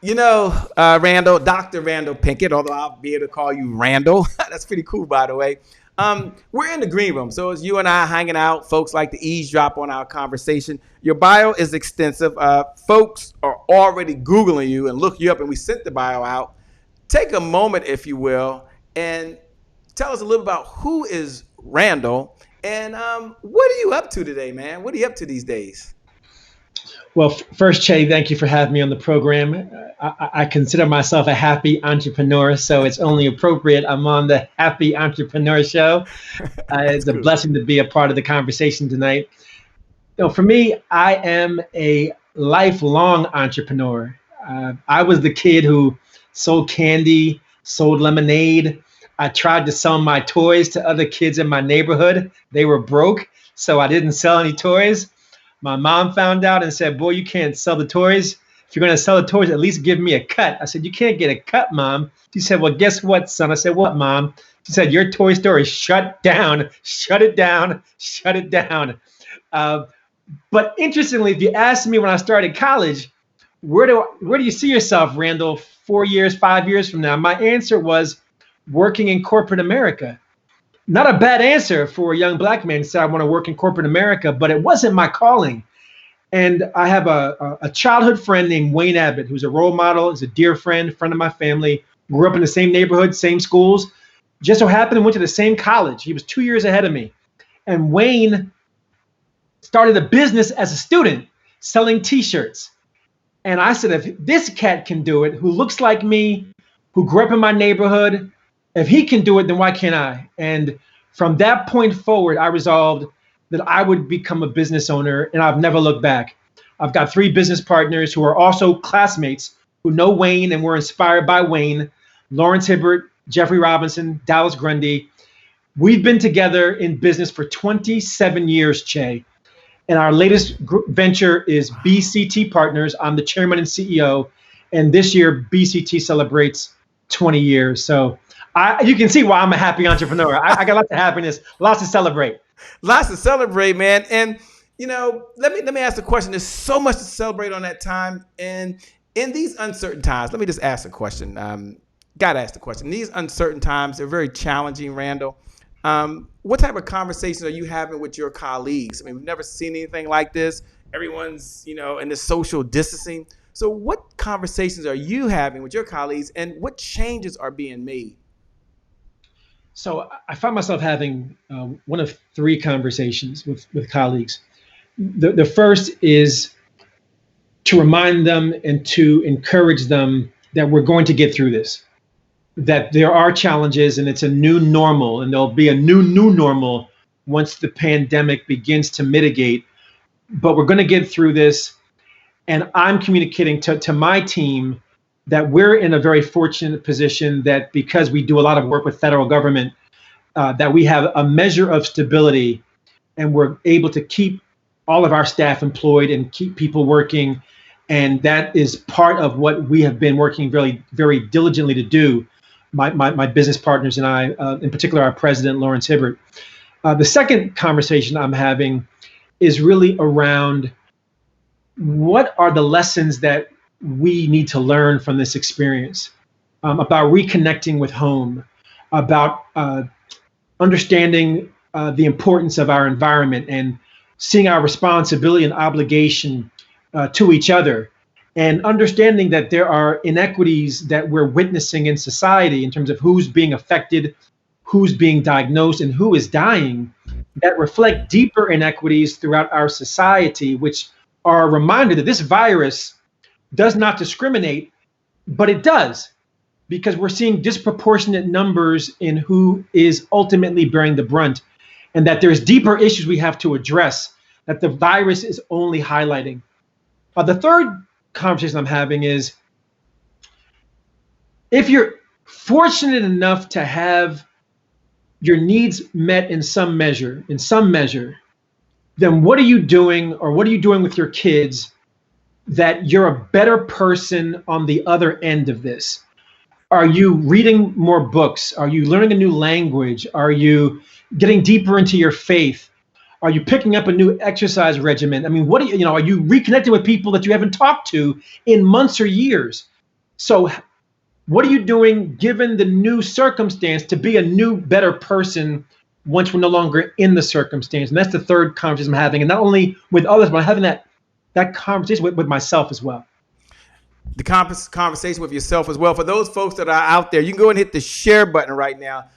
Randall, Dr. Randal Pinkett, although I'll be able to call you Randall. That's pretty cool, by the way. We're in the green room. So it's you and I hanging out. Folks like to eavesdrop on our conversation. Your bio is extensive. Folks are already Googling you and look you up, and we sent the bio out. Take a moment, if you will, and tell us a little about who is Randall and what are you up to today, man? What are you up to these days? Well, first, Che, thank you for having me on the program. I consider myself a happy entrepreneur, so it's only appropriate I'm on the Happy Entrepreneur Show. It's a Cool. blessing to be a part of the conversation tonight. For me, I am a lifelong entrepreneur. I was the kid who sold candy, sold lemonade. I tried to sell my toys to other kids in my neighborhood. They were broke, so I didn't sell any toys. My mom found out and said, "Boy, you can't sell the toys. If you're going to sell the toys, at least give me a cut." I said, "You can't get a cut, Mom." She said, "Well, guess what, son?" I said, "What, Mom?" She said, "Your toy store is shut down. Shut it down. Shut it down." Uh, but interestingly, if you asked me when I started college, where do you see yourself, Randall, 4 years, 5 years from now? My answer was working in corporate America. Not a bad answer for a young black man to say I want to work in corporate America, but it wasn't my calling. And I have a childhood friend named Wayne Abbott, who's a role model, is a dear friend of my family, grew up in the same neighborhood, same schools, just so happened and went to the same college. He was 2 years ahead of me. And Wayne started a business as a student selling t-shirts. And I said, if this cat can do it, who looks like me, who grew up in my neighborhood, if he can do it, then why can't I? And from that point forward, I resolved that I would become a business owner, and I've never looked back. I've got 3 business partners who are also classmates who know Wayne and were inspired by Wayne: Lawrence Hibbert, Jeffrey Robinson, Dallas Grundy. We've been together in business for 27 years, Che. And our latest venture is BCT Partners. I'm the chairman and CEO. And this year, BCT celebrates 20 years. So you can see why I'm a happy entrepreneur. I got lots of happiness, lots to celebrate. Lots to celebrate, man. And let me ask a question. There's so much to celebrate on that time. And in these uncertain times, let me just ask a question. Got to ask the question. In these uncertain times, they're very challenging, Randall. What type of conversations are you having with your colleagues? I mean, we've never seen anything like this. Everyone's, in this social distancing. So what conversations are you having with your colleagues, and what changes are being made? So I find myself having one of 3 conversations with colleagues. The first is to remind them and to encourage them that we're going to get through this, that there are challenges and it's a new normal, and there'll be a new normal once the pandemic begins to mitigate. But we're going to get through this. And I'm communicating to my team that we're in a very fortunate position that because we do a lot of work with federal government, that we have a measure of stability and we're able to keep all of our staff employed and keep people working. And that is part of what we have been working very, very diligently to do. My business partners and I, in particular, our president, Lawrence Hibbert. The second conversation I'm having is really around what are the lessons that we need to learn from this experience, about reconnecting with home, about understanding the importance of our environment and seeing our responsibility and obligation to each other, and understanding that there are inequities that we're witnessing in society in terms of who's being affected, who's being diagnosed, and who is dying, that reflect deeper inequities throughout our society, which are a reminder that this virus does not discriminate, but it does, because we're seeing disproportionate numbers in who is ultimately bearing the brunt, and that there's deeper issues we have to address that the virus is only highlighting. The third conversation I'm having is, if you're fortunate enough to have your needs met in some measure, then what are you doing, or what are you doing with your kids that you're a better person on the other end of this? Are you reading more books? Are you learning a new language? Are you getting deeper into your faith? Are you picking up a new exercise regimen? I mean, are you reconnecting with people that you haven't talked to in months or years? So what are you doing given the new circumstance to be a new, better person once we're no longer in the circumstance? And that's the third conversation I'm having. And not only with others, but I'm having that conversation with myself as well. The conversation with yourself as well. For those folks that are out there, you can go and hit the share button right now.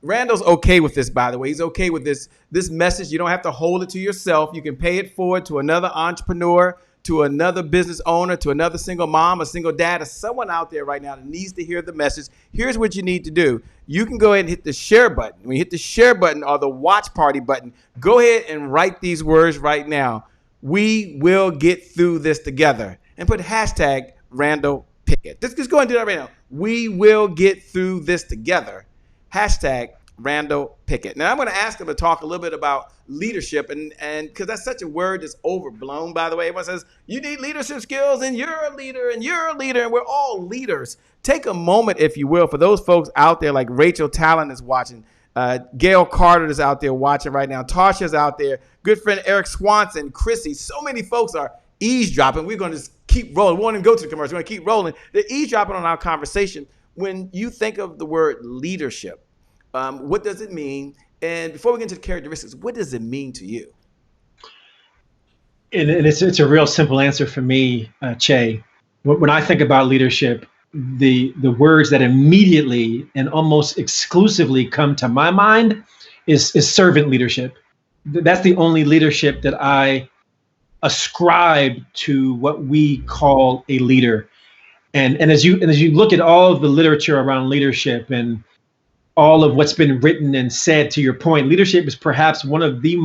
Randall's okay with this, by the way. He's okay with this message. You don't have to hold it to yourself. You can pay it forward to another entrepreneur, to another business owner, to another single mom, a single dad, or someone out there right now that needs to hear the message. Here's what you need to do. You can go ahead and hit the share button. When you hit the share button or the watch party button, go ahead and write these words right now. We will get through this together. And put hashtag Randal Pinkett. Just go and do that right now. We will get through this together. Hashtag Randal Pinkett. Now I'm going to ask him to talk a little bit about leadership, and because that's such a word that's overblown, by the way. Everyone says you need leadership skills, and you're a leader, and you're a leader, and we're all leaders. Take a moment, if you will, for those folks out there like Rachel Talon is watching, Gail Carter is out there watching right now, Tasha's out there, good friend Eric Swanson, Chrissy. So many folks are eavesdropping. We're going to just keep rolling. We won't even go to the commercial. We're going to keep rolling. They're eavesdropping on our conversation. When you think of the word leadership, what does it mean? And before we get into the characteristics, what does it mean to you? And it's a real simple answer for me, Che. When I think about leadership, the words that immediately and almost exclusively come to my mind is servant leadership. That's the only leadership that I ascribe to what we call a leader. And as you look at all of the literature around leadership and all of what's been written and said, to your point, leadership is perhaps one of the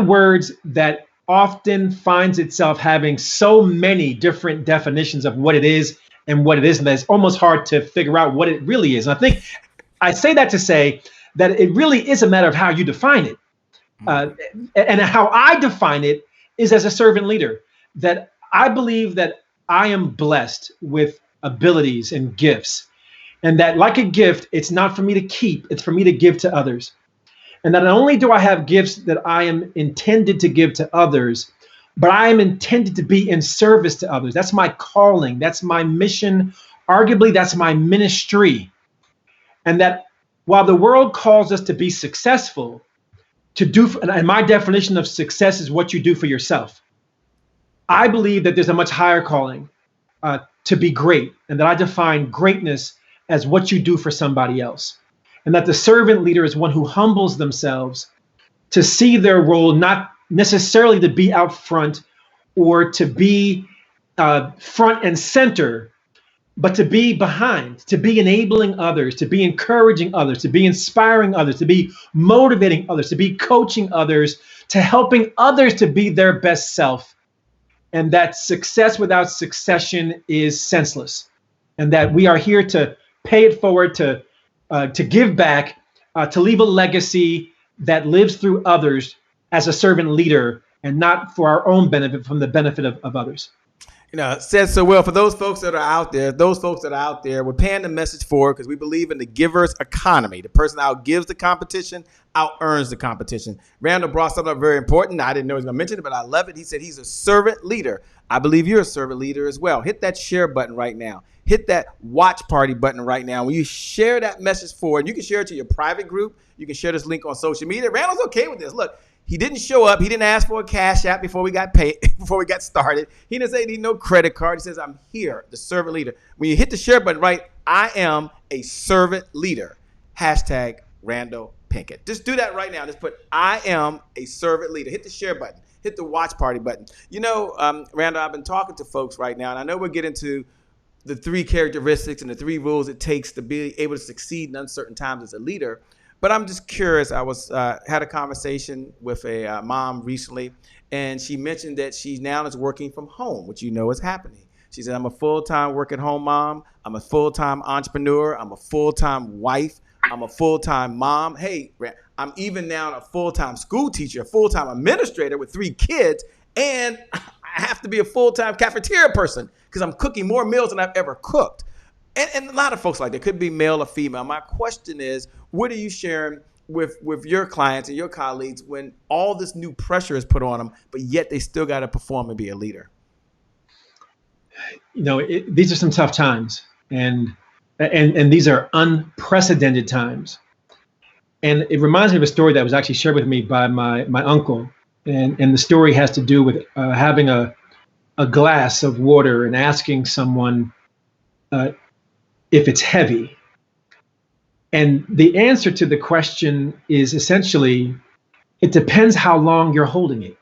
words that often finds itself having so many different definitions of what it is and what it isn't, that it's almost hard to figure out what it really is. And I think I say that to say that it really is a matter of how you define it. And how I define it is as a servant leader, that I believe that I am blessed with abilities and gifts, and that like a gift, it's not for me to keep, it's for me to give to others. And that not only do I have gifts that I am intended to give to others, but I am intended to be in service to others. That's my calling. That's my mission. Arguably, that's my ministry. And that while the world calls us to be successful, and my definition of success is what you do for yourself, I believe that there's a much higher calling to be great, and that I define greatness as what you do for somebody else. And that the servant leader is one who humbles themselves to see their role not necessarily to be out front or to be front and center, but to be behind, to be enabling others, to be encouraging others, to be inspiring others, to be motivating others, to be coaching others, to helping others to be their best self. And that success without succession is senseless. And that we are here to pay it forward, to give back, to leave a legacy that lives through others as a servant leader, and not for our own benefit, from the benefit of others. You know, said so well. For those folks that are out there, we're paying the message forward because we believe in the giver's economy. The person out gives the competition, out earns the competition. Randall brought something up very important. I didn't know he was going to mention it, but I love it. He said he's a servant leader. I believe you're a servant leader as well. Hit that share button right now. Hit that watch party button right now. When you share that message forward, you can share it to your private group. You can share this link on social media. Randall's okay with this. Look, he didn't show up. He didn't ask for a cash app before we got paid, before we got started. He didn't say he need no credit card. He says, I'm here, the servant leader. When you hit the share button, right, I am a servant leader. Hashtag Randal Pinkett. Just do that right now. Just put, I am a servant leader. Hit the share button. Hit the watch party button. You know, Randall, I've been talking to folks right now, and I know we're getting to the 3 characteristics and the 3 rules it takes to be able to succeed in uncertain times as a leader. But I'm just curious. I had a conversation with a mom recently, and she mentioned that she now is working from home, which you know is happening. She said, I'm a full-time work-at-home mom. I'm a full-time entrepreneur. I'm a full-time wife. I'm a full-time mom. Hey, I'm even now a full-time school teacher, a full-time administrator with 3 kids, and I have to be a full-time cafeteria person because I'm cooking more meals than I've ever cooked. And a lot of folks like that, could be male or female. My question is, what are you sharing with your clients and your colleagues when all this new pressure is put on them, but yet they still got to perform and be a leader? these are some tough times, and these are unprecedented times. And it reminds me of a story that was actually shared with me by my uncle. And the story has to do with having a glass of water and asking someone if it's heavy. And the answer to the question is essentially, it depends how long you're holding it.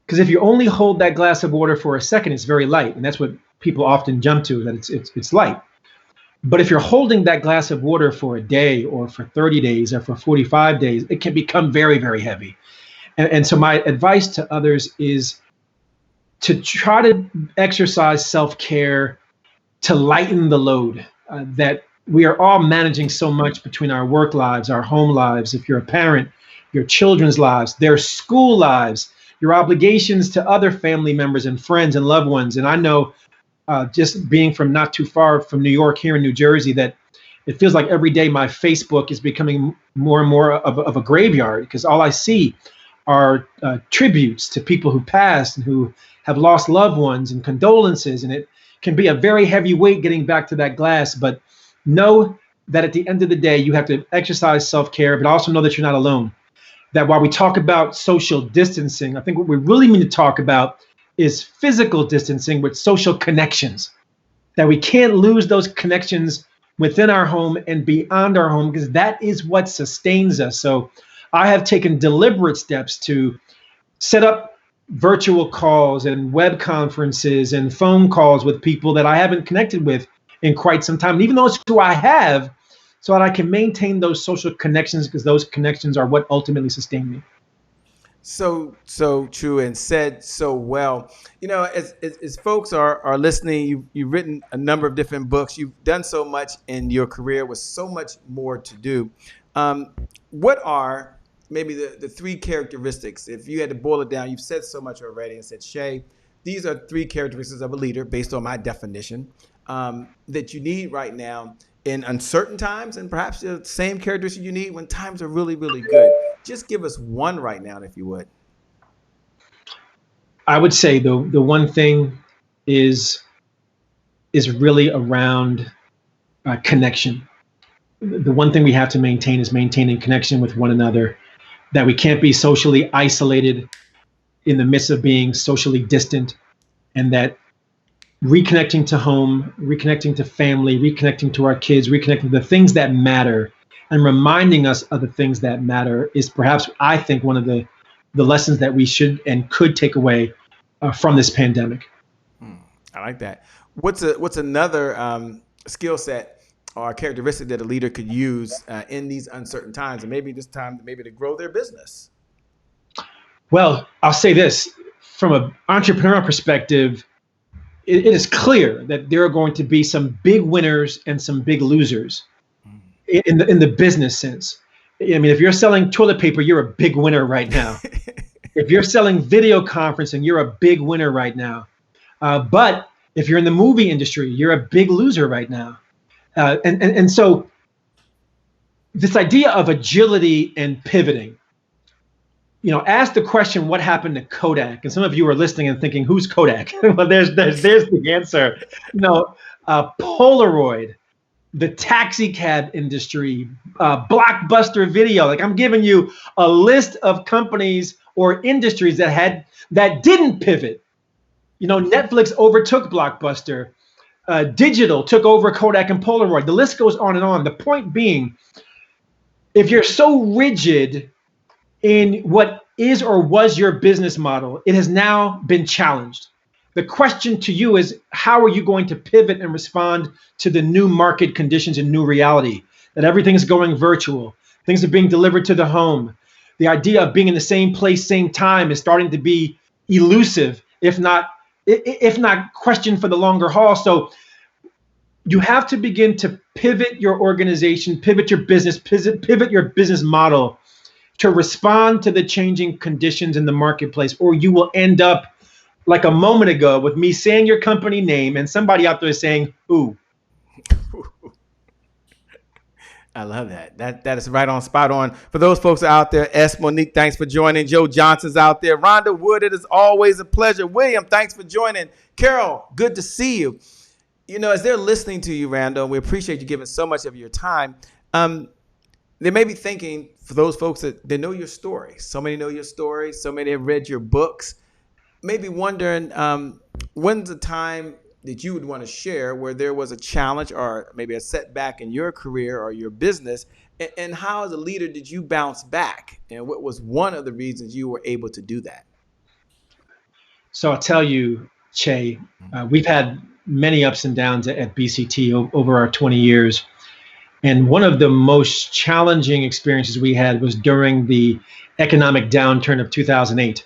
Because if you only hold that glass of water for a second, it's very light. And that's what people often jump to, that it's light. But if you're holding that glass of water for a day or for 30 days or for 45 days, it can become very, very heavy. And so my advice to others is to try to exercise self-care to lighten the load that we are all managing so much between our work lives, our home lives, if you're a parent, your children's lives, their school lives, your obligations to other family members and friends and loved ones. And I know just being from not too far from New York here in New Jersey, that it feels like every day my Facebook is becoming more and more of a graveyard, because all I see are tributes to people who passed and who have lost loved ones and condolences. And it can be a very heavy weight getting back to that glass. But know that at the end of the day, you have to exercise self-care, but also know that you're not alone. That while we talk about social distancing, I think what we really need to talk about is physical distancing with social connections, that we can't lose those connections within our home and beyond our home, because that is what sustains us. So I have taken deliberate steps to set up virtual calls and web conferences and phone calls with people that I haven't connected with in quite some time. And even those who I have, so that I can maintain those social connections, because those connections are what ultimately sustain me. So true, and said so well. As folks are listening, you've written a number of different books. You've done so much in your career with so much more to do. What are maybe the three characteristics, if you had to boil it down? You've said so much already and said, Shay, these are three characteristics of a leader based on my definition that you need right now in uncertain times, and perhaps the same characteristics you need when times are really, really good. Just give us one right now, if you would. I would say the one thing is really around connection. The one thing we have to maintain is maintaining connection with one another, that we can't be socially isolated in the midst of being socially distant, and that reconnecting to home, reconnecting to family, reconnecting to our kids, reconnecting to the things that matter, and reminding us of the things that matter is perhaps, I think, one of the lessons that we should and could take away from this pandemic. I like that. What's another skill set or characteristic that a leader could use in these uncertain times, and maybe this time maybe to grow their business? Well, I'll say this, from an entrepreneurial perspective, it is clear that there are going to be some big winners and some big losers in the business sense. I mean, if you're selling toilet paper, you're a big winner right now. If you're selling video conferencing, you're a big winner right now. But if you're in the movie industry, you're a big loser right now. And so this idea of agility and pivoting, ask the question, what happened to Kodak? And some of you are listening and thinking, who's Kodak? Well, there's the answer. Polaroid, the taxi cab industry, Blockbuster Video. Like, I'm giving you a list of companies or industries that didn't pivot. Netflix overtook Blockbuster. Digital took over Kodak and Polaroid. The list goes on and on. The point being, if you're so rigid in what is or was your business model, it has now been challenged. The question to you is, how are you going to pivot and respond to the new market conditions and new reality? That everything is going virtual. Things are being delivered to the home. The idea of being in the same place, same time is starting to be elusive, if not questioned for the longer haul. So you have to begin to pivot your organization, pivot your business, pivot your business model to respond to the changing conditions in the marketplace, or you will end up like a moment ago with me saying your company name and somebody out there saying, who? I love that. That is right on, spot on. For those folks out there, S. Monique, thanks for joining. Joe Johnson's out there. Rhonda Wood, it is always a pleasure. William, thanks for joining. Carol, good to see you. You know, as they're listening to you, Randall, we appreciate you giving so much of your time. They may be thinking, for those folks that they know your story, so many know your story, so many have read your books, maybe wondering when's the time that you would want to share where there was a challenge or maybe a setback in your career or your business, and how as a leader did you bounce back, and what was one of the reasons you were able to do that? So I'll tell you, Che, we've had many ups and downs at BCT over our 20 years. And one of the most challenging experiences we had was during the economic downturn of 2008.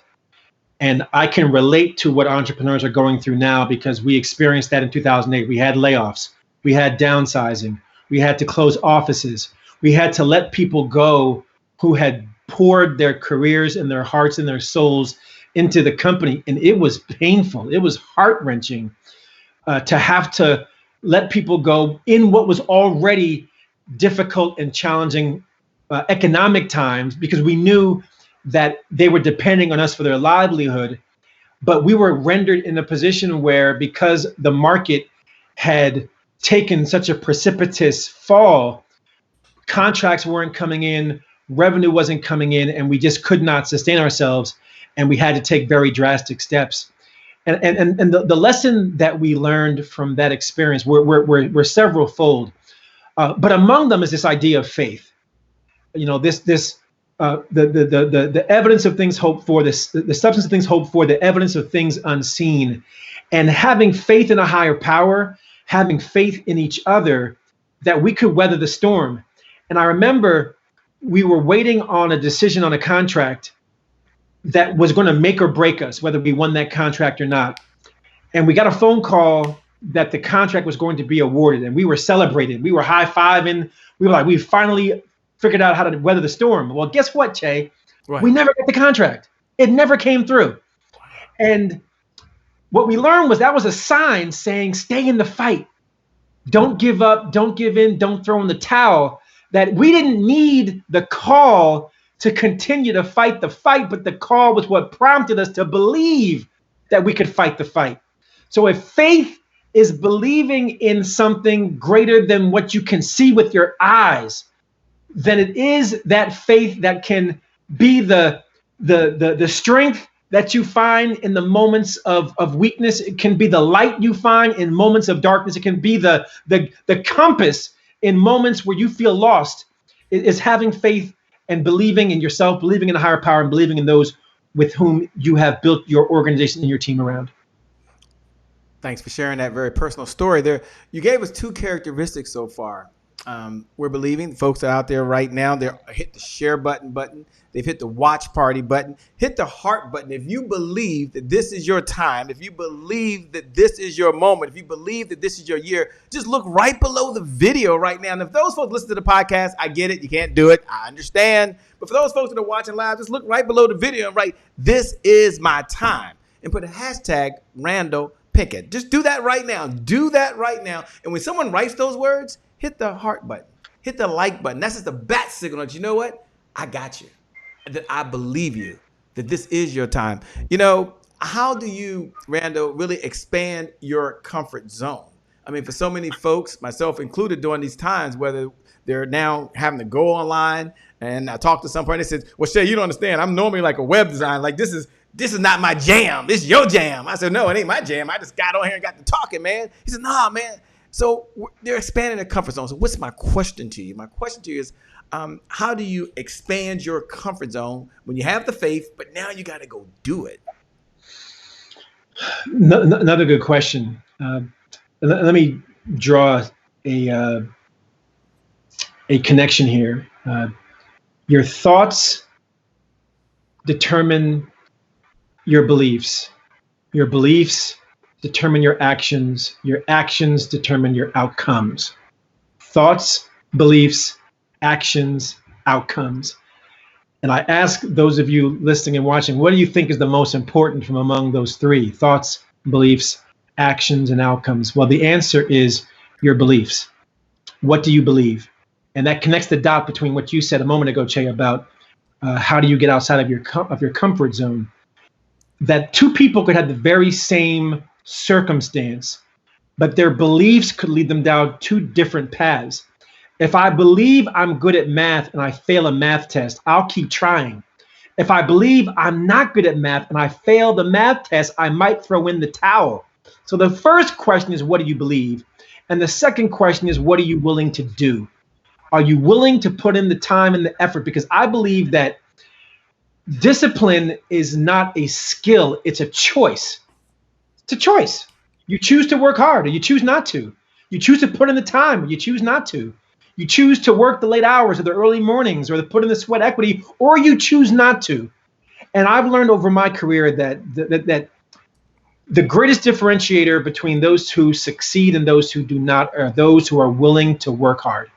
And I can relate to what entrepreneurs are going through now because we experienced that in 2008. We had layoffs, we had downsizing, we had to close offices, we had to let people go who had poured their careers and their hearts and their souls into the company. And it was painful. It was heart-wrenching to have to let people go in what was already difficult and challenging economic times, because we knew that they were depending on us for their livelihood. But we were rendered in a position where, because the market had taken such a precipitous fall, contracts weren't coming in, revenue wasn't coming in, and we just could not sustain ourselves. And we had to take very drastic steps. And the lesson that we learned from that experience were several fold. But among them is this idea of faith. You know, the evidence of things hoped for, the substance of things hoped for, the evidence of things unseen, and having faith in a higher power, having faith in each other, that we could weather the storm. And I remember we were waiting on a decision on a contract that was going to make or break us, whether we won that contract or not. And we got a phone call that the contract was going to be awarded, and we were celebrating. We were high-fiving. We were like, we finally figured out how to weather the storm. Well, guess what, Che? Right. We never got the contract. It never came through. And what we learned was that was a sign saying, stay in the fight. Don't give up. Don't give in. Don't throw in the towel. That we didn't need the call to continue to fight the fight, but the call was what prompted us to believe that we could fight the fight. So if faith is believing in something greater than what you can see with your eyes, then it is that faith that can be the strength that you find in the moments of weakness. It can be the light you find in moments of darkness. It can be the compass in moments where you feel lost. It is having faith and believing in yourself, believing in a higher power, and believing in those with whom you have built your organization and your team around. Thanks for sharing that very personal story there. You gave us two characteristics so far. We're believing. Folks are out there right now. They're hit the share button. They've hit the watch party button. Hit the heart button. If you believe that this is your time, if you believe that this is your moment, if you believe that this is your year, just look right below the video right now. And if those folks listen to the podcast, I get it. You can't do it. I understand. But for those folks that are watching live, just look right below the video and write, this is my time. And put a hashtag Randal Pinkett. Just do that right now. Do that right now. And when someone writes those words, hit the heart button. Hit the like button. That's just a bat signal that, you know what? I got you. That I believe you. That this is your time. You know, how do you, Randal, really expand your comfort zone? I mean, for so many folks, myself included, during these times, whether they're now having to go online, and I talked to some person, they said, well, Shay, you don't understand. I'm normally like a web designer. Like, this is not my jam. This is your jam. I said, no, it ain't my jam. I just got on here and got to talking, man. He said, nah, man. So they're expanding their comfort zone. So what's my question to you? My question to you is, how do you expand your comfort zone when you have the faith, but now you got to go do it? Another good question. Let me draw a connection here. Your thoughts determine your beliefs. Your beliefs determine your actions determine your outcomes. Thoughts, beliefs, actions, outcomes. And I ask those of you listening and watching, what do you think is the most important from among those three? Thoughts, beliefs, actions, and outcomes. Well, the answer is your beliefs. What do you believe? And that connects the dot between what you said a moment ago, Che, about how do you get outside of your comfort zone. That two people could have the very same circumstance, but their beliefs could lead them down two different paths. If I believe I'm good at math and I fail a math test, I'll keep trying. If I believe I'm not good at math and I fail the math test, I might throw in the towel. So the first question is, what do you believe? And the second question is, what are you willing to do? Are you willing to put in the time and the effort? Because I believe that discipline is not a skill, it's a choice. It's a choice. You choose to work hard or you choose not to. You choose to put in the time or you choose not to. You choose to work the late hours or the early mornings or to put in the sweat equity, or you choose not to. And I've learned over my career that the greatest differentiator between those who succeed and those who do not are those who are willing to work hard.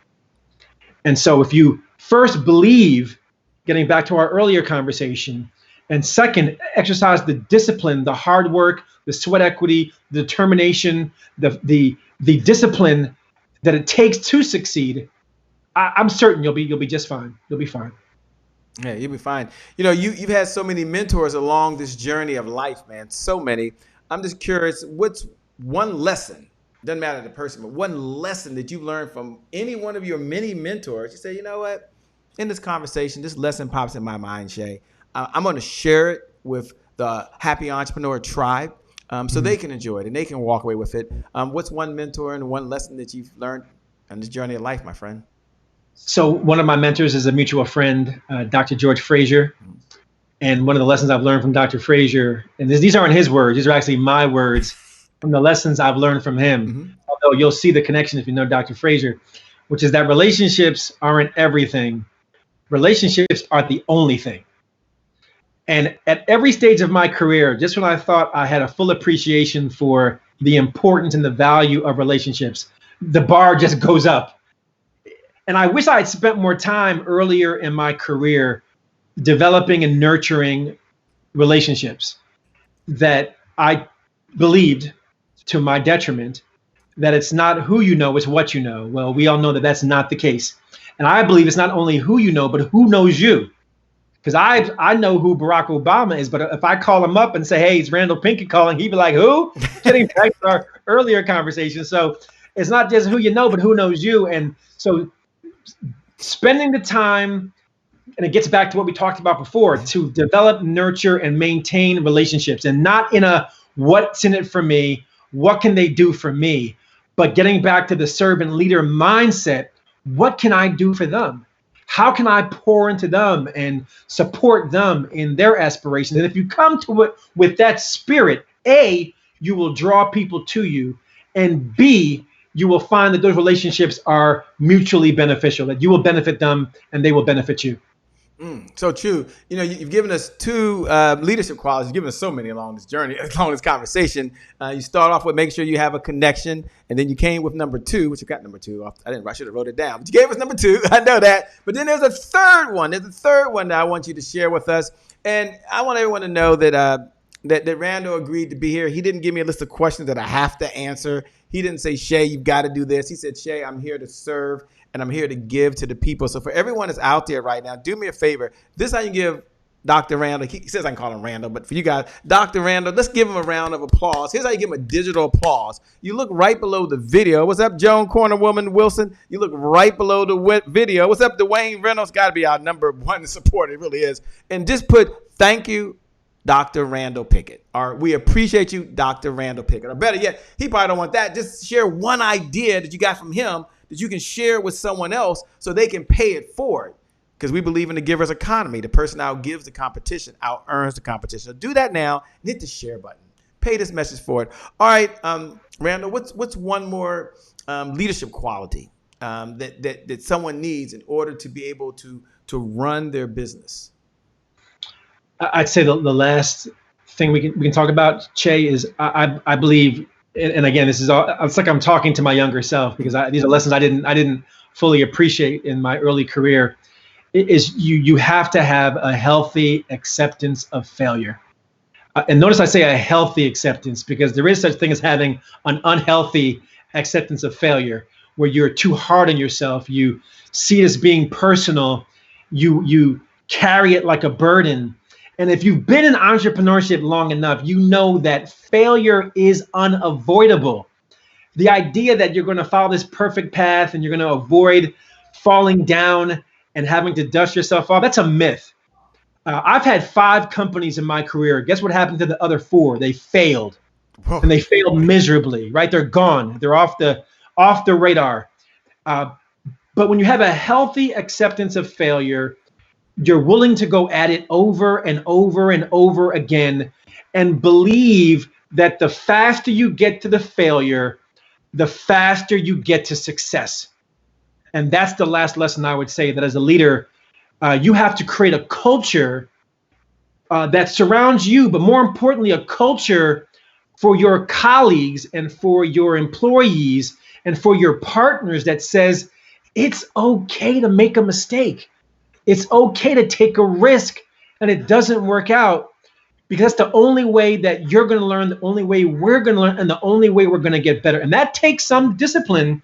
And so if you first believe, getting back to our earlier conversation, and second, exercise the discipline, the hard work, the sweat equity, the determination, the discipline that it takes to succeed, I'm certain you'll be just fine. You'll be fine. Yeah, you'll be fine. You know, you've had so many mentors along this journey of life, man. So many. I'm just curious, what's one lesson? Doesn't matter the person, but one lesson that you've learned from any one of your many mentors. You say, you know what? In this conversation, this lesson pops in my mind, Shay. I'm going to share it with the Happy Entrepreneur Tribe, so they can enjoy it and they can walk away with it. What's one mentor and one lesson that you've learned on this journey of life, my friend? So one of my mentors is a mutual friend, Dr. George Frazier. And one of the lessons I've learned from Dr. Frazier, and these aren't his words, these are actually my words from the lessons I've learned from him. Although you'll see the connection if you know Dr. Frazier, which is that relationships aren't everything. Relationships are the only thing. And at every stage of my career, just when I thought I had a full appreciation for the importance and the value of relationships, the bar just goes up. And I wish I had spent more time earlier in my career developing and nurturing relationships. That I believed, to my detriment, that it's not who you know, it's what you know. Well, we all know that that's not the case. And I believe it's not only who you know, but who knows you. Because I know who Barack Obama is, but if I call him up and say, hey, it's Randal Pinkett calling, he'd be like, who? Getting back to our earlier conversation. So it's not just who you know, but who knows you. And so spending the time, and it gets back to what we talked about before, to develop, nurture, and maintain relationships, and not in a what's in it for me, what can they do for me, but getting back to the servant leader mindset. What can I do for them? How can I pour into them and support them in their aspirations? And if you come to it with that spirit, A, you will draw people to you, and B, you will find that those relationships are mutually beneficial, that you will benefit them and they will benefit you. So true. You know, you've given us two leadership qualities. You've given us so many along this journey, along this conversation. You start off with making sure you have a connection, and then you came with number two, which you got number two. I should have wrote it down, but you gave us number two. I know that. But then there's a third one. There's a third one that I want you to share with us, and I want everyone to know that that Randal agreed to be here. He didn't give me a list of questions that I have to answer. He didn't say, Shay, you've got to do this. He said, Shay, I'm here to serve. And I'm here to give to the people. So for everyone that's out there right now, do me a favor. This is how you give Dr. Randal. He says I can call him Randal, but for you guys, Dr. Randal, let's give him a round of applause. Here's how you give him a digital applause. You look right below the video. What's up, Joan Corner Woman Wilson? You look right below the video. What's up, Dwayne Reynolds? Got to be our number one support. It really is. And just put thank you, Dr. Randal Pinkett. Or we appreciate you, Dr. Randal Pinkett. Or better yet, he probably don't want that. Just share one idea that you got from him that you can share with someone else so they can pay it forward. Because we believe in the giver's economy. The person out gives the competition, out earns the competition. So do that now and hit the share button. Pay this message forward. All right, Randal, what's one more leadership quality that someone needs in order to be able to run their business? I'd say the last thing we can talk about, Che, is I believe, and again, this is all, it's like I'm talking to my younger self, because these are lessons I didn't fully appreciate in my early career. Is you have to have a healthy acceptance of failure. And notice I say a healthy acceptance, because there is such thing as having an unhealthy acceptance of failure, where you're too hard on yourself. You see it as being personal. You carry it like a burden. And if you've been in entrepreneurship long enough, you know that failure is unavoidable. The idea that you're going to follow this perfect path and you're going to avoid falling down and having to dust yourself off, that's a myth. I've had 5 companies in my career. Guess what happened to the other 4? They failed. Whoa. And they failed miserably, right? They're gone. They're off the radar. But when you have a healthy acceptance of failure, you're willing to go at it over and over and over again, and believe that the faster you get to the failure, the faster you get to success. And that's the last lesson I would say, that as a leader, you have to create a culture that surrounds you, but more importantly, a culture for your colleagues and for your employees and for your partners that says it's okay to make a mistake. It's okay to take a risk and it doesn't work out, because that's the only way that you're going to learn, the only way we're going to learn, and the only way we're going to get better. And that takes some discipline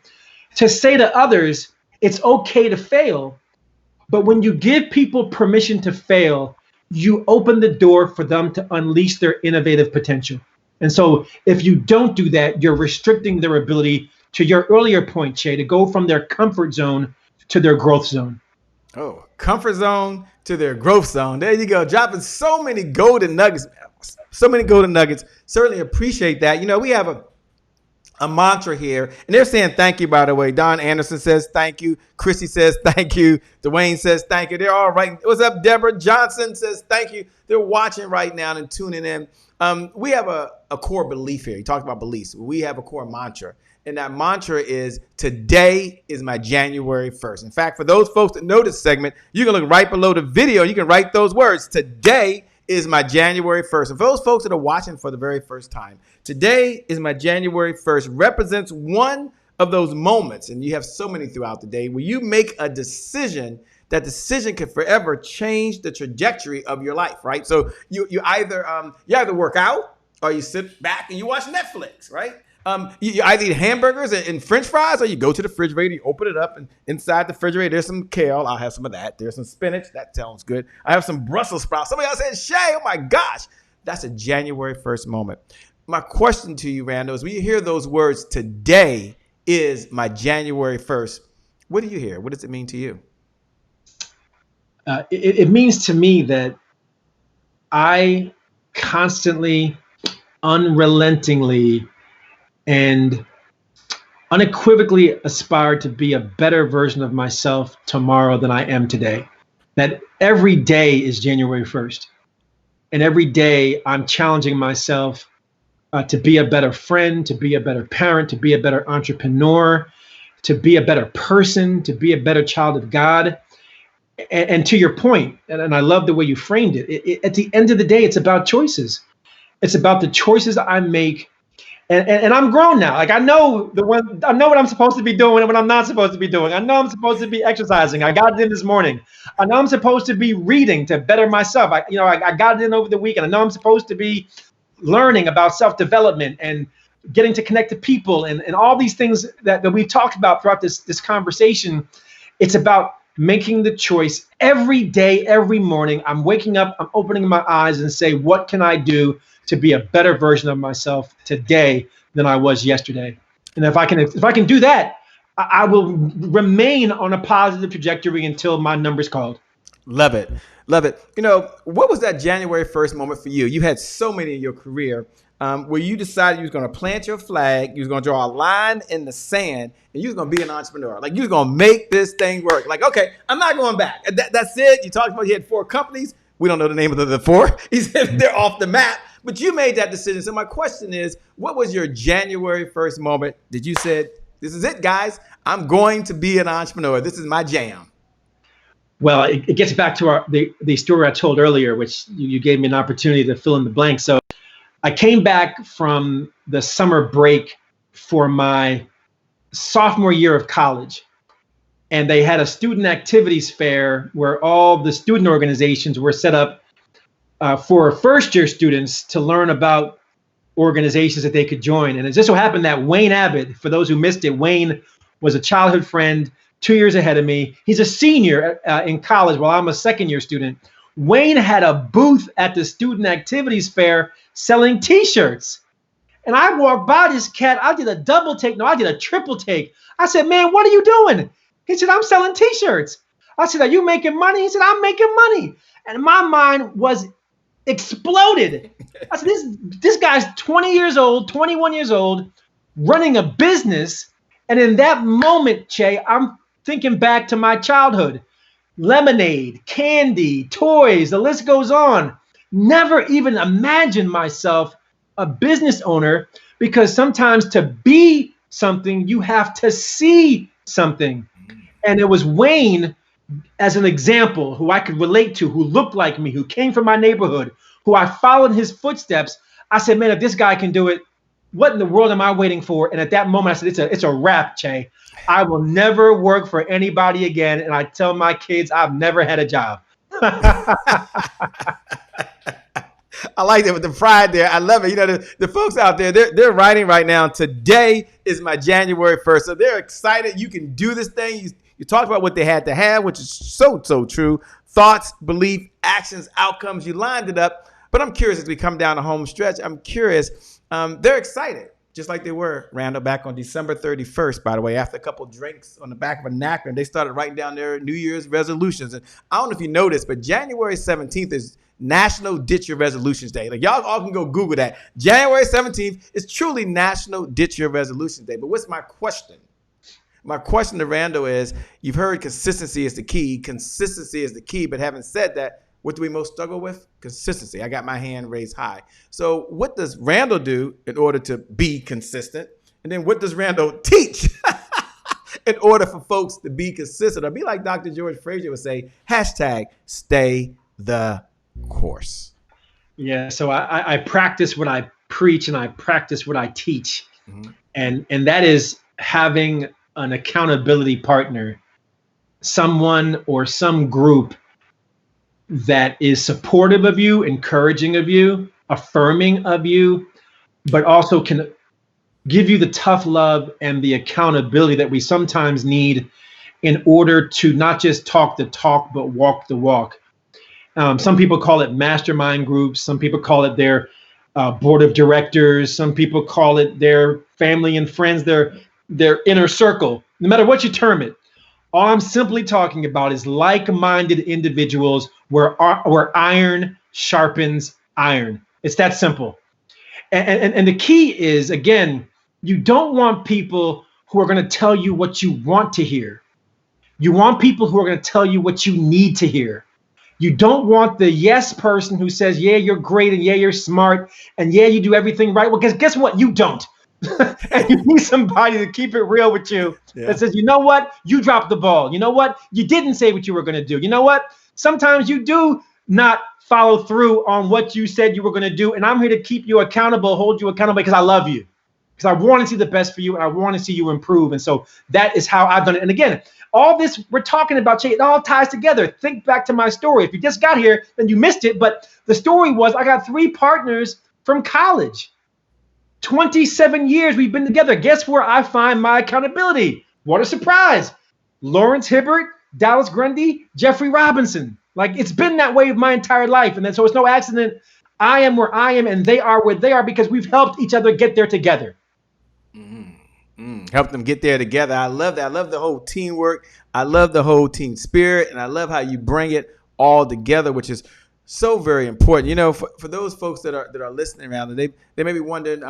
to say to others, it's okay to fail. But when you give people permission to fail, you open the door for them to unleash their innovative potential. And so if you don't do that, you're restricting their ability, to your earlier point, Che, to go from their comfort zone to their growth zone. Oh, comfort zone to their growth zone. There you go. Dropping so many golden nuggets. So many golden nuggets. Certainly appreciate that. You know, we have a mantra here, and they're saying thank you, by the way. Don Anderson says thank you. Chrissy says thank you. Dwayne says thank you. They're all right. What's up, Deborah? Johnson says thank you. They're watching right now and tuning in. We have a core belief here. You talked about beliefs. We have a core mantra. And that mantra is, today is my January 1st. In fact, for those folks that know this segment, you can look right below the video. You can write those words. Today is my January 1st. And for those folks that are watching for the very first time, today is my January 1st represents one of those moments, and you have so many throughout the day, where you make a decision. That decision can forever change the trajectory of your life, right? So you either work out, or you sit back and you watch Netflix, right? You either eat hamburgers and French fries, or you go to the refrigerator, you open it up, and inside the refrigerator, there's some kale. I'll have some of that. There's some spinach. That sounds good. I have some Brussels sprouts. Somebody else said, Shay, oh my gosh, that's a January 1st moment. My question to you, Randal, is when you hear those words, today is my January 1st, what do you hear? What does it mean to you? It means to me that I constantly, unrelentingly, and unequivocally aspire to be a better version of myself tomorrow than I am today. That every day is January 1st. And every day I'm challenging myself to be a better friend, to be a better parent, to be a better entrepreneur, to be a better person, to be a better child of God. And to your point, and I love the way you framed it, at the end of the day, it's about choices. It's about the choices I make. And I'm grown now. Like I know what I'm supposed to be doing and what I'm not supposed to be doing. I know I'm supposed to be exercising. I got it in this morning. I know I'm supposed to be reading to better myself. I got it in over the weekend. I know I'm supposed to be learning about self-development and getting to connect to people and all these things that we've talked about throughout this conversation. It's about making the choice every day, every morning. I'm waking up, I'm opening my eyes and say, what can I do to be a better version of myself today than I was yesterday? And if I can do that, I will remain on a positive trajectory until my number's called. Love it. Love it. You know, what was that January 1st moment for you? You had so many in your career where you decided you was going to plant your flag, you was going to draw a line in the sand, and you was going to be an entrepreneur. Like, you was going to make this thing work. Like, okay, I'm not going back. That's it. You talked about you had 4 companies. We don't know the name of the 4. He said they're off the map. But you made that decision. So my question is, what was your January 1st moment that you said, this is it, guys. I'm going to be an entrepreneur. This is my jam. Well, it gets back to the story I told earlier, which you gave me an opportunity to fill in the blank. So I came back from the summer break for my sophomore year of college. And they had a student activities fair where all the student organizations were set up for first-year students to learn about organizations that they could join. And it just so happened that Wayne Abbott, for those who missed it, Wayne was a childhood friend, 2 years ahead of me. He's a senior in college while I'm a second-year student. Wayne had a booth at the student activities fair selling T-shirts. And I walked by this cat. I did a double take. No, I did a triple take. I said, man, what are you doing? He said, I'm selling T-shirts. I said, are you making money? He said, I'm making money. And my mind was exploded. I said, this guy's 20 years old, 21 years old, running a business. And in that moment, Che, I'm thinking back to my childhood. Lemonade, candy, toys, the list goes on. Never even imagined myself a business owner, because sometimes to be something, you have to see something. And it was Wayne, as an example, who I could relate to, who looked like me, who came from my neighborhood, who I followed his footsteps. I said, man, if this guy can do it, what in the world am I waiting for? And at that moment, I said, it's a wrap, Che. I will never work for anybody again. And I tell my kids, I've never had a job. I like that with the pride there. I love it. You know, the folks out there, they're writing right now. Today is my January 1st. So they're excited. You can do this thing. You talked about what they had to have, which is so true. Thoughts, belief, actions, outcomes. You lined it up. But I'm curious, as we come down the home stretch, I'm curious. They're excited, just like they were, Randal, back on December 31st, by the way, after a couple of drinks on the back of a napkin. They started writing down their New Year's resolutions. And I don't know if you noticed, but January 17th is National Ditch Your Resolutions Day. Like, y'all all can go Google that. January 17th is truly National Ditch Your Resolutions Day. But what's my question? My question to Randal is, you've heard consistency is the key. Consistency is the key. But having said that, what do we most struggle with? Consistency. I got my hand raised high. So what does Randal do in order to be consistent? And then what does Randal teach in order for folks to be consistent? Or be like Dr. George Frazier would say, hashtag stay the course. Yeah, so I practice what I preach and I practice what I teach. Mm-hmm. And that is having an accountability partner, someone or some group that is supportive of you, encouraging of you, affirming of you, but also can give you the tough love and the accountability that we sometimes need in order to not just talk the talk, but walk the walk. Some people call it mastermind groups. Some people call it their board of directors. Some people call it their family and friends, their inner circle. No matter what you term it, all I'm simply talking about is like-minded individuals where iron sharpens iron. It's that simple. And the key is, again, you don't want people who are going to tell you what you want to hear. You want people who are going to tell you what you need to hear. You don't want the yes person who says, yeah, you're great, and yeah, you're smart, and yeah, you do everything right. Well, guess what? You don't. And you need somebody to keep it real with you that says, you know what? You dropped the ball. You know what? You didn't say what you were going to do. You know what? Sometimes you do not follow through on what you said you were going to do. And I'm here to keep you accountable, hold you accountable, because I love you. Because I want to see the best for you, and I want to see you improve. And so that is how I've done it. And again, all this we're talking about, it all ties together. Think back to my story. If you just got here, then you missed it. But the story was, I got 3 partners from college. 27 years we've been together. Guess where I find my accountability? What a surprise. Lawrence Hibbert, Dallas Grundy, Jeffrey Robinson. Like, it's been that way my entire life. And then so it's no accident. I am where I am and they are where they are, because we've helped each other get there together. Help them get there together. I love that. I love the whole teamwork. I love the whole team spirit. And I love how you bring it all together, which is so very important. You know, for those folks that are listening around, they may be wondering,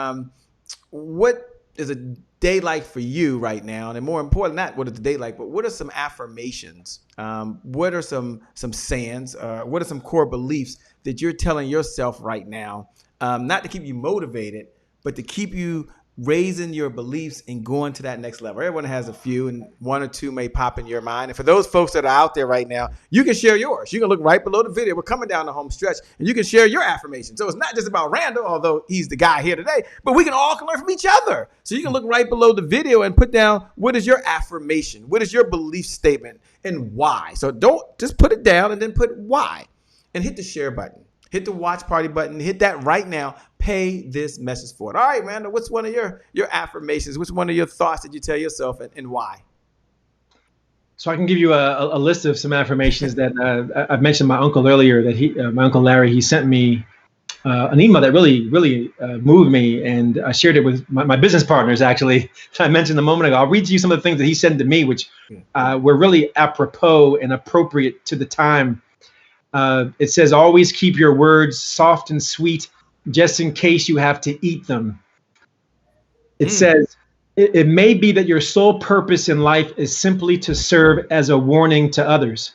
what is a day like for you right now? And more important, not what is the day like, but what are some affirmations? What are some sayings? What are some core beliefs that you're telling yourself right now, not to keep you motivated, but to keep you raising your beliefs and going to that next level? Everyone has a few, and 1 or 2 may pop in your mind. And for those folks that are out there right now, you can share yours. You can look right below the video. We're coming down the home stretch, and you can share your affirmation. So it's not just about Randal, although he's the guy here today, but we can all learn from each other. So you can look right below the video and put down, what is your affirmation? What is your belief statement, and why? So don't just put it down and then put why, and hit the share button. hit the watch party button, hit that right now, pay this message forward. All right, Randal, what's one of your affirmations? What's one of your thoughts that you tell yourself, and why? So I can give you a list of some affirmations that I've mentioned my uncle earlier, that my Uncle Larry, he sent me an email that really moved me, and I shared it with my business partners, actually. I mentioned a moment ago. I'll read to you some of the things that he said to me, which were really apropos and appropriate to the time. It says, always keep your words soft and sweet, just in case you have to eat them. It says, it may be that your sole purpose in life is simply to serve as a warning to others.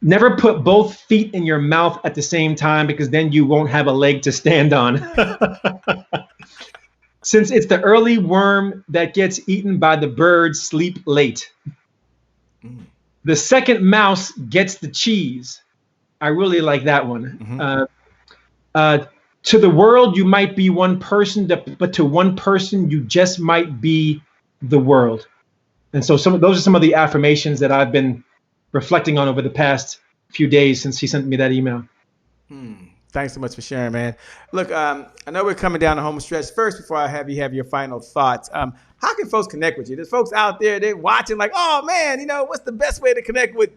Never put both feet in your mouth at the same time, because then you won't have a leg to stand on. Since it's the early worm that gets eaten by the birds, sleep late. The second mouse gets the cheese. I really like that one. To the world, you might be one person, but to one person, you just might be the world. And so those are some of the affirmations that I've been reflecting on over the past few days since he sent me that email. Thanks so much for sharing, man. Look, I know we're coming down the home stretch. First, before I have you have your final thoughts, how can folks connect with you? There's folks out there, they're watching like, oh man, what's the best way to connect with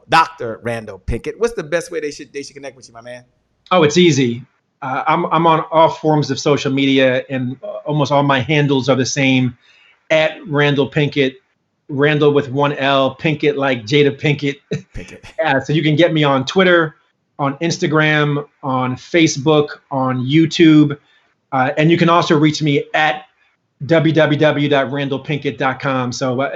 Dr. Randal Pinkett? What's the best way they should connect with you, my man? Oh, it's easy. I'm on all forms of social media, and almost all my handles are the same, at Randal Pinkett, Randal with one L, Pinkett like Jada Pinkett. So you can get me on Twitter, on Instagram, on Facebook, on YouTube, and you can also reach me at www.randalpinkett.com. So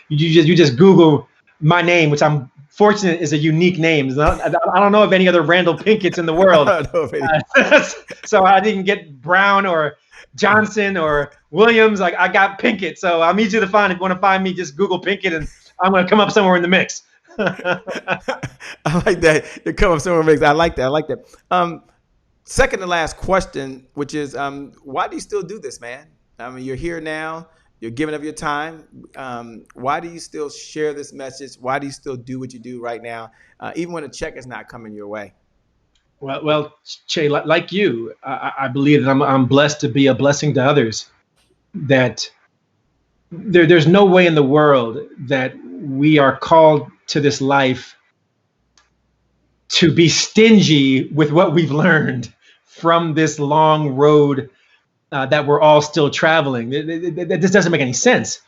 you just Google my name, which I'm fortunate is a unique name. I don't know of any other Randal Pinketts in the world. So I didn't get Brown or Johnson or Williams. Like, I got Pinkett. So I'm easy to find. If you want to find me, just Google Pinkett, and I'm going to come up somewhere in the mix. I like that. You come up somewhere in the mix. I like that. Second to last question, which is, why do you still do this, man? I mean, you're here now. You're giving up your time. Why do you still share this message? Why do you still do what you do right now, even when a check is not coming your way? Well, Che, like you, I believe that I'm blessed to be a blessing to others. That there's no way in the world that we are called to this life to be stingy with what we've learned from this long road that we're all still traveling. This doesn't make any sense.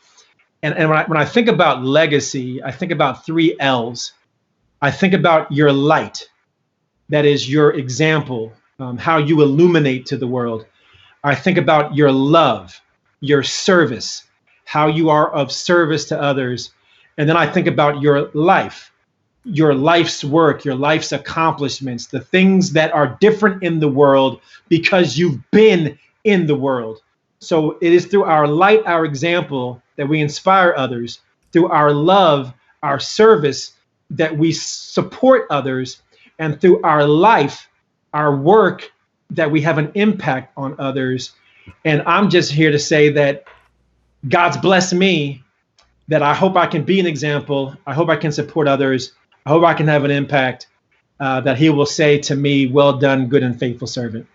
And when I think about legacy, I think about 3 L's. I think about your light. That is your example, how you illuminate to the world. I think about your love, your service, how you are of service to others. And then I think about your life's work, your life's accomplishments, the things that are different in the world because you've been in the world. So it is through our light, our example, that we inspire others. Through our love, our service, that we support others. And through our life, our work, that we have an impact on others. And I'm just here to say that God's blessed me, that I hope I can be an example. I hope I can support others. I hope I can have an impact, that he will say to me, well done, good and faithful servant.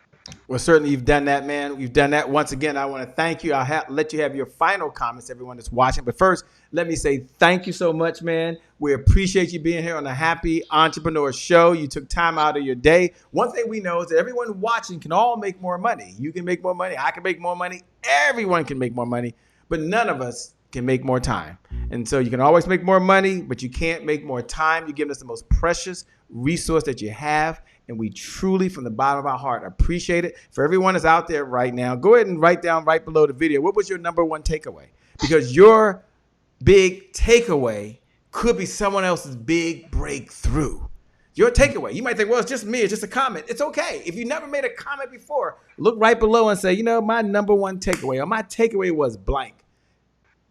Well, certainly you've done that, man. You've done that. Once again, I want to thank you. I'll let you have your final comments, everyone that's watching. But first, let me say thank you so much, man. We appreciate you being here on the Happy Entrepreneur Show. You took time out of your day. One thing we know is that everyone watching can all make more money. You can make more money. I can make more money. Everyone can make more money. But none of us can make more time. And so you can always make more money, but you can't make more time. You're giving us the most precious resource that you have. And we truly, from the bottom of our heart, appreciate it. For everyone that's out there right now, go ahead and write down right below the video, what was your number one takeaway? Because your big takeaway could be someone else's big breakthrough. Your takeaway. You might think, well, it's just me. It's just a comment. It's okay. If you never made a comment before, look right below and say, my number one takeaway, or my takeaway was blank.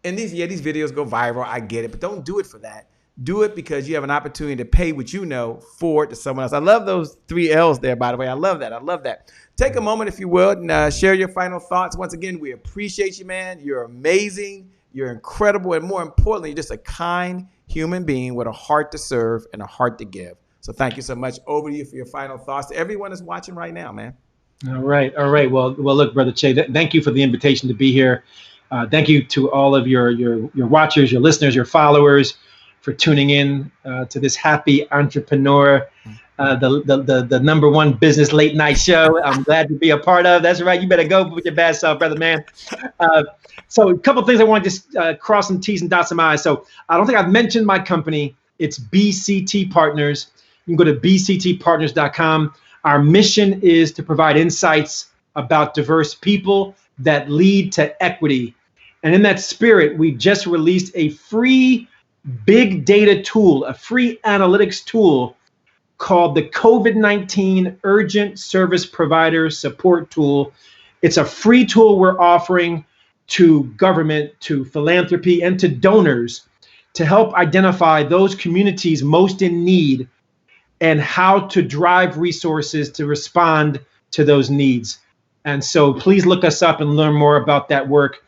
And these videos go viral. I get it, but don't do it for that. Do it because you have an opportunity to pay what you know forward to someone else. I love those 3 L's there, by the way. I love that. Take a moment, if you will, and share your final thoughts. Once again, we appreciate you, man. You're amazing. You're incredible. And more importantly, you're just a kind human being with a heart to serve and a heart to give. So So thank you so much. Over to you for your final thoughts to everyone that's watching right now, man. All right. Well, look, Brother Che, thank you for the invitation to be here. Thank you to all of your watchers, your listeners, your followers for tuning in to this Happy Entrepreneur, the number one business late night show. I'm glad to be a part of. That's right. You better go with your bad self, brother, man. So a couple of things I want to just cross some T's and dot some I's. So I don't think I've mentioned my company. It's BCT Partners. You can go to bctpartners.com. Our mission is to provide insights about diverse people that lead to equity. And in that spirit, we just released a free big data tool, a free analytics tool called the COVID-19 Urgent Service Provider Support Tool. It's a free tool we're offering to government, to philanthropy, and to donors to help identify those communities most in need and how to drive resources to respond to those needs. And so please look us up and learn more about that work.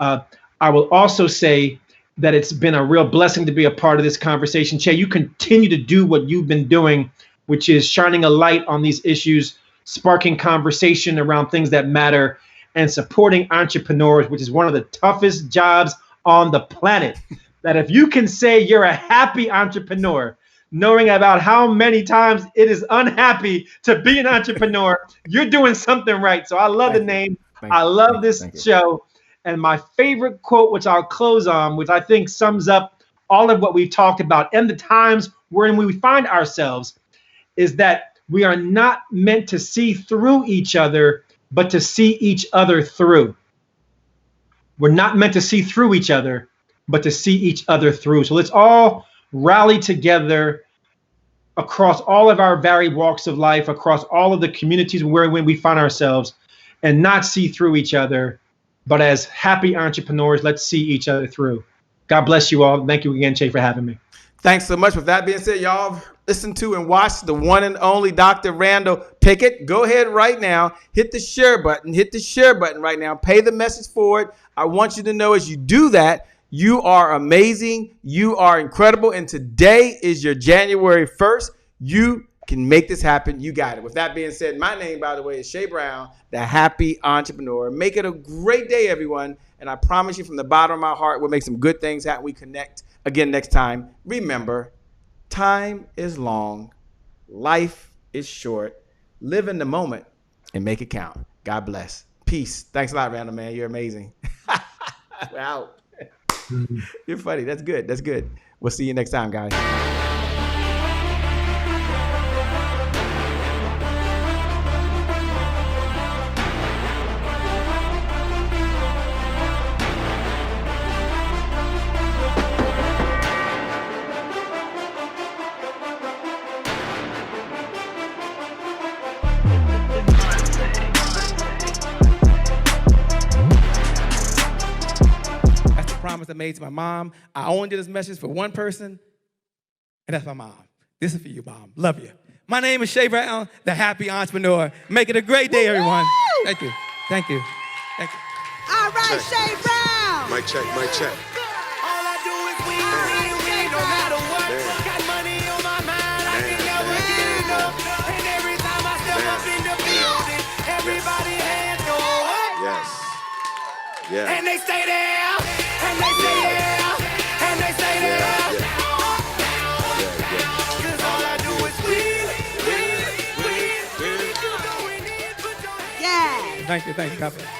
I will also say that it's been a real blessing to be a part of this conversation. Che, you continue to do what you've been doing, which is shining a light on these issues, sparking conversation around things that matter, and supporting entrepreneurs, which is one of the toughest jobs on the planet. That if you can say you're a happy entrepreneur, knowing about how many times it is unhappy to be an entrepreneur, you're doing something right. So I love the name. I love this show. And my favorite quote, which I'll close on, which I think sums up all of what we've talked about and the times wherein we find ourselves, is that we are not meant to see through each other, but to see each other through. We're not meant to see through each other, but to see each other through. So let's all rally together across all of our varied walks of life, across all of the communities where we find ourselves, and not see through each other, but as happy entrepreneurs, let's see each other through. God bless you all. Thank you again, Che, for having me. Thanks so much. With that being said, y'all listen to and watch the one and only Dr. Randal Pinkett. Go ahead right now. Hit the share button. Hit the share button right now. Pay the message forward. I want you to know as you do that, you are amazing. You are incredible. And today is your January 1st. You can make this happen. You got it. With that being said, my name, by the way, is Shay Brown, the Happy Entrepreneur. Make it a great day, everyone. And I promise you from the bottom of my heart, we'll make some good things happen. We connect again next time. Remember, time is long. Life is short. Live in the moment and make it count. God bless. Peace. Thanks a lot, Randall, man. You're amazing. Wow. You're funny. That's good. That's good. We'll see you next time, guys. Promise I made to my mom. I only did this message for one person, and that's my mom. This is for you, Mom. Love you. My name is Shay Brown, the Happy Entrepreneur. Make it a great day, everyone. Thank you. Thank you. Thank you. All right, Shay Brown. Mic check, mic check. All I do is win, no matter what. Got money on my mind, I can never get enough. And every time I step up in the building, everybody hands go up. Yes. Yeah. And they stay there, and they stay there, and they stay there. Cause all I do is win. Thank you. God bless.